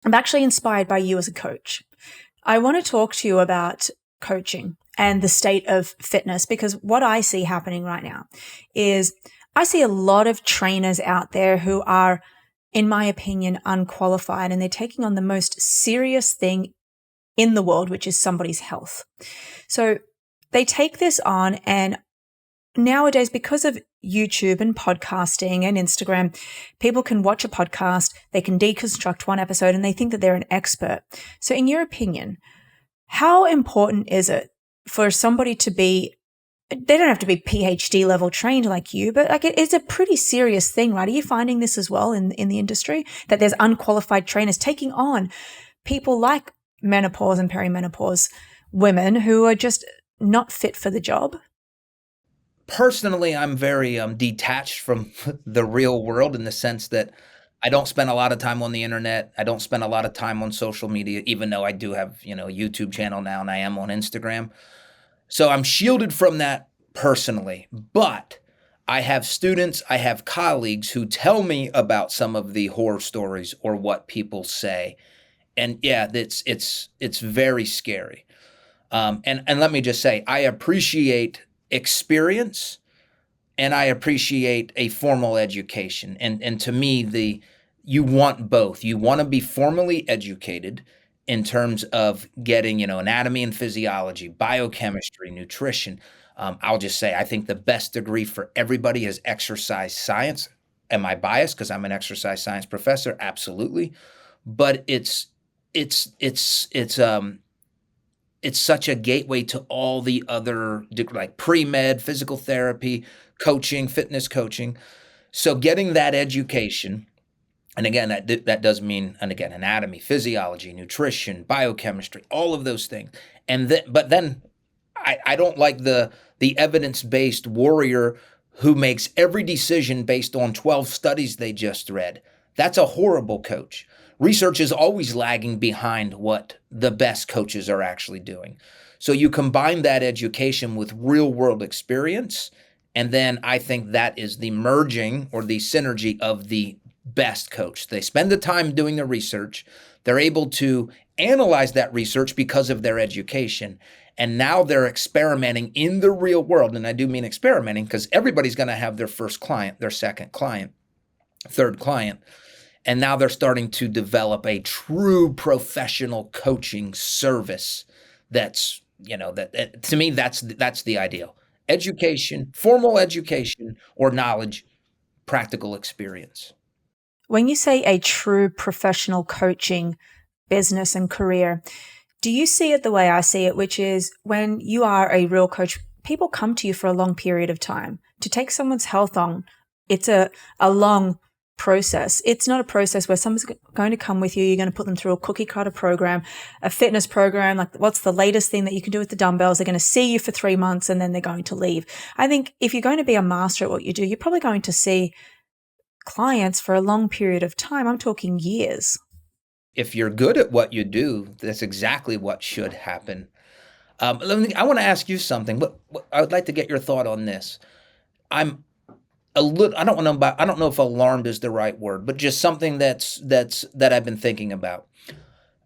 I'm actually inspired by you as a coach. I want to talk to you about coaching and the state of fitness, because what I see happening right now is I see a lot of trainers out there who are, in my opinion, unqualified, and they're taking on the most serious thing in the world, which is somebody's health. So they take this on, and nowadays, because of YouTube and podcasting and Instagram, people can watch a podcast, they can deconstruct one episode, and they think that they're an expert. So in your opinion, how important is it for somebody to be, they don't have to be PhD level trained like you, but like it's a pretty serious thing, right? Are you finding this as well in the industry, that there's unqualified trainers taking on people like menopause and perimenopause women who are just not fit for the job? Personally, I'm very detached from the real world in the sense that I don't spend a lot of time on the internet. I don't spend a lot of time on social media, even though I do have, a YouTube channel now and I am on Instagram. So I'm shielded from that personally. But I have students, I have colleagues who tell me about some of the horror stories or what people say. And yeah, it's very scary. And let me just say, I appreciate experience and I appreciate a formal education. And to me, you want both. You want to be formally educated in terms of getting, anatomy and physiology, biochemistry, nutrition. I'll just say, I think the best degree for everybody is exercise science. Am I biased because I'm an exercise science professor? Absolutely. But it's such a gateway to all the other like pre-med, physical therapy, coaching, fitness coaching. So getting that education, and again, that does mean, and again, anatomy, physiology, nutrition, biochemistry, all of those things. But then I don't like the evidence-based warrior who makes every decision based on 12 studies they just read. That's a horrible coach. Research is always lagging behind what the best coaches are actually doing. So you combine that education with real world experience, and then I think that is the merging or the synergy of the best coach. They spend the time doing the research. They're able to analyze that research because of their education. And now they're experimenting in the real world. And I do mean experimenting because everybody's going to have their first client, their second client, third client. And now they're starting to develop a true professional coaching service that's, to me, that's the ideal. Education, formal education or knowledge, practical experience. When you say a true professional coaching business and career, do you see it the way I see it, which is when you are a real coach, people come to you for a long period of time. To take someone's health on, it's a long process. It's not a process where someone's going to come with you. You're going to put them through a cookie cutter program, a fitness program, like what's the latest thing that you can do with the dumbbells. They're going to see you for 3 months and then they're going to leave. I think if you're going to be a master at what you do, you're probably going to see clients for a long period of time. I'm talking years. If you're good at what you do, that's exactly what should happen. I want to ask you something. I would like to get your thought on this. I'm a little. I don't know if alarmed is the right word, but just something that I've been thinking about.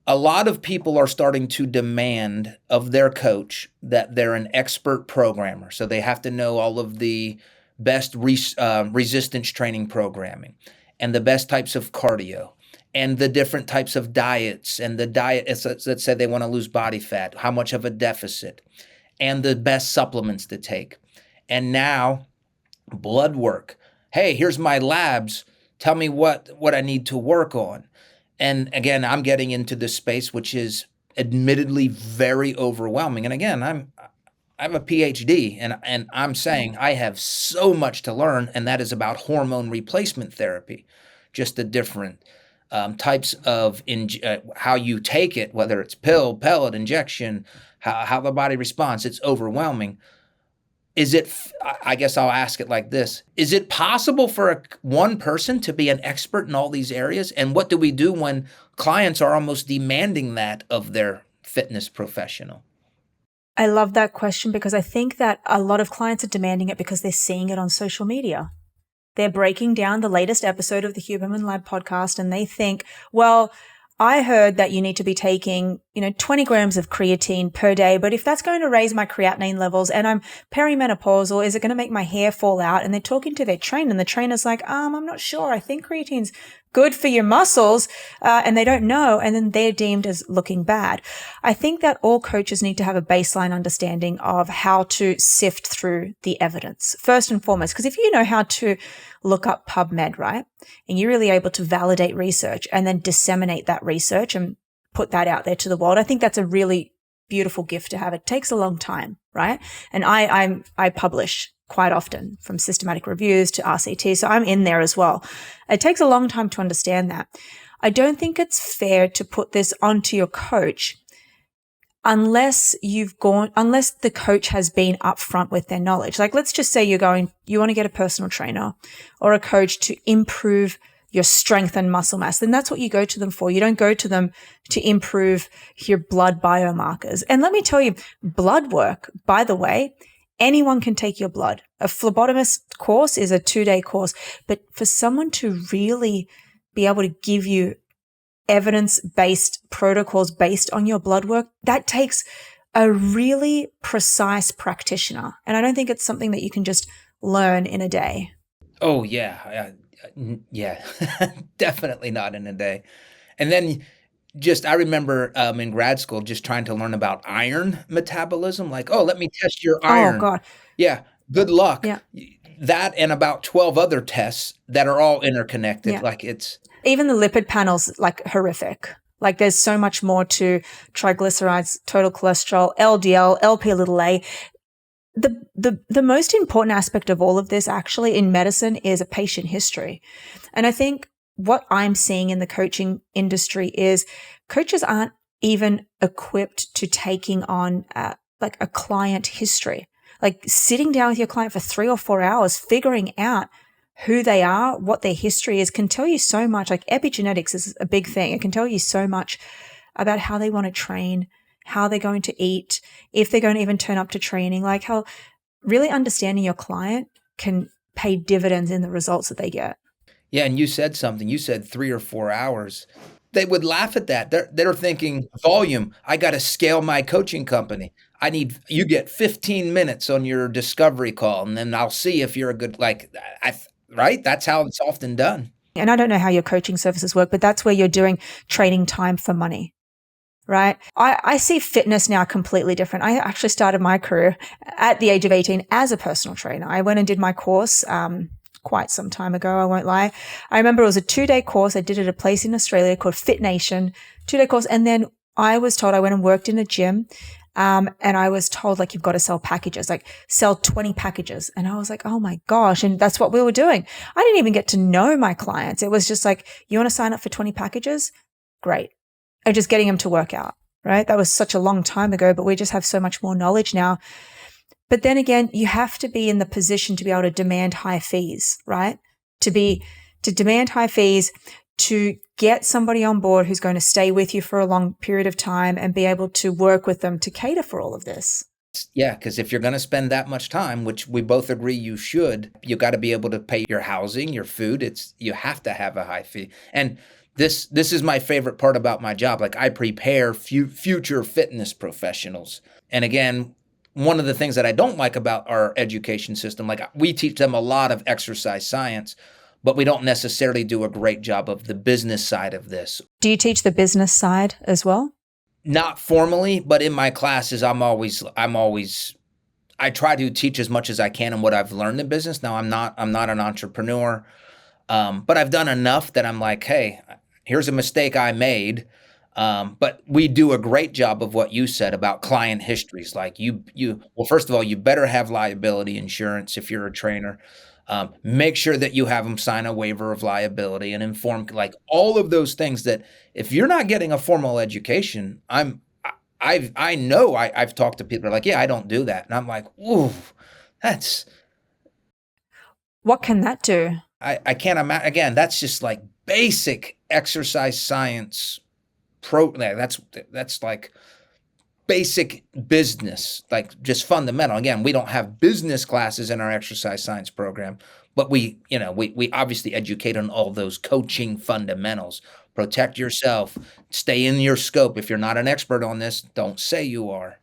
A lot of people are starting to demand of their coach that they're an expert programmer, so they have to know all of the best resistance training programming and the best types of cardio and the different types of diets and the diet, let's say they want to lose body fat, how much of a deficit, and the best supplements to take. And now blood work. Hey, here's my labs. Tell me what I need to work on. And again, I'm getting into this space, which is admittedly very overwhelming. And again, I have a PhD, and I'm saying I have so much to learn, and that is about hormone replacement therapy, just the different types of how you take it, whether it's pill, pellet, injection, how the body responds. It's overwhelming. I guess I'll ask it like this. Is it possible for one person to be an expert in all these areas? And what do we do when clients are almost demanding that of their fitness professional? I love that question because I think that a lot of clients are demanding it because they're seeing it on social media. They're breaking down the latest episode of the Huberman Lab podcast and they think, well, I heard that you need to be taking, 20 grams of creatine per day. But if that's going to raise my creatinine levels and I'm perimenopausal, is it going to make my hair fall out? And they're talking to their trainer and the trainer's like, I'm not sure. I think creatine's good for your muscles. And they don't know. And then they're deemed as looking bad. I think that all coaches need to have a baseline understanding of how to sift through the evidence first and foremost. Because if you know how to look up PubMed, right? And you're really able to validate research and then disseminate that research and put that out there to the world. I think that's a really beautiful gift to have. It takes a long time, right? And I publish quite often, from systematic reviews to RCT. So I'm in there as well. It takes a long time to understand that. I don't think it's fair to put this onto your coach unless the coach has been upfront with their knowledge. Like, let's just say you want to get a personal trainer or a coach to improve your strength and muscle mass, then that's what you go to them for. You don't go to them to improve your blood biomarkers. And let me tell you, blood work, by the way, anyone can take your blood. A phlebotomist course is a 2-day course, but for someone to really be able to give you evidence-based protocols based on your blood work, that takes a really precise practitioner. And I don't think it's something that you can just learn in a day. Oh, yeah. Yeah, definitely not in a day. And then I remember in grad school just trying to learn about iron metabolism. Like, oh, let me test your iron. Oh, God. Yeah, good luck. Yeah. That and about 12 other tests that are all interconnected. Yeah. Like, it's... Even the lipid panel's like horrific. Like, there's so much more to triglycerides, total cholesterol, LDL, LP(a). The most important aspect of all of this actually in medicine is a patient history. And I think what I'm seeing in the coaching industry is coaches aren't even equipped to taking on like a client history, like sitting down with your client for 3 or 4 hours, figuring out who they are, what their history is, can tell you so much. Like, epigenetics is a big thing. It can tell you so much about how they want to train, how they're going to eat, if they're going to even turn up to training, like how really understanding your client can pay dividends in the results that they get. Yeah, and you said something. You said 3 or 4 hours. They would laugh at that. They're thinking volume. I got to scale my coaching company. You get 15 minutes on your discovery call, and then I'll see if you're a good, right? That's how it's often done. And I don't know how your coaching services work, but that's where you're doing trading time for money, right? I see fitness now completely different. I actually started my career at the age of 18 as a personal trainer. I went and did my course quite some time ago, I won't lie. I remember it was a 2-day course. I did it at a place in Australia called Fit Nation, 2-day course. And then I was told, I went and worked in a gym. And I was told, like, you've got to sell packages, like sell 20 packages. And I was like, oh my gosh. And that's what we were doing. I didn't even get to know my clients. It was just like, you want to sign up for 20 packages? Great. And just getting them to work out, right? That was such a long time ago, but we just have so much more knowledge now. But then again, you have to be in the position to be able to demand high fees, right? To demand high fees, to get somebody on board who's going to stay with you for a long period of time and be able to work with them to cater for all of this. Yeah, because if you're going to spend that much time, which we both agree you should, you got to be able to pay your housing, your food. You have to have a high fee. And this is my favorite part about my job. Like, I prepare future fitness professionals. And again, one of the things that I don't like about our education system, like, we teach them a lot of exercise science, but we don't necessarily do a great job of the business side of this. Do you teach the business side as well? Not formally, but in my classes, I try to teach as much as I can in what I've learned in business. Now, I'm not an entrepreneur, but I've done enough that I'm like, hey, here's a mistake I made. But we do a great job of what you said about client histories. Like, well, first of all, you better have liability insurance if you're a trainer. Make sure that you have them sign a waiver of liability and inform, like, all of those things that if you're not getting a formal education, I've talked to people who are like, yeah, I don't do that. And I'm like, ooh, what can that do? I can't imagine. Again, that's just like basic exercise science. That's like basic business, like just fundamental. Again, we don't have business classes in our exercise science program, But we obviously educate on all those coaching fundamentals. Protect yourself, stay in your scope. If you're not an expert on this, don't say you are.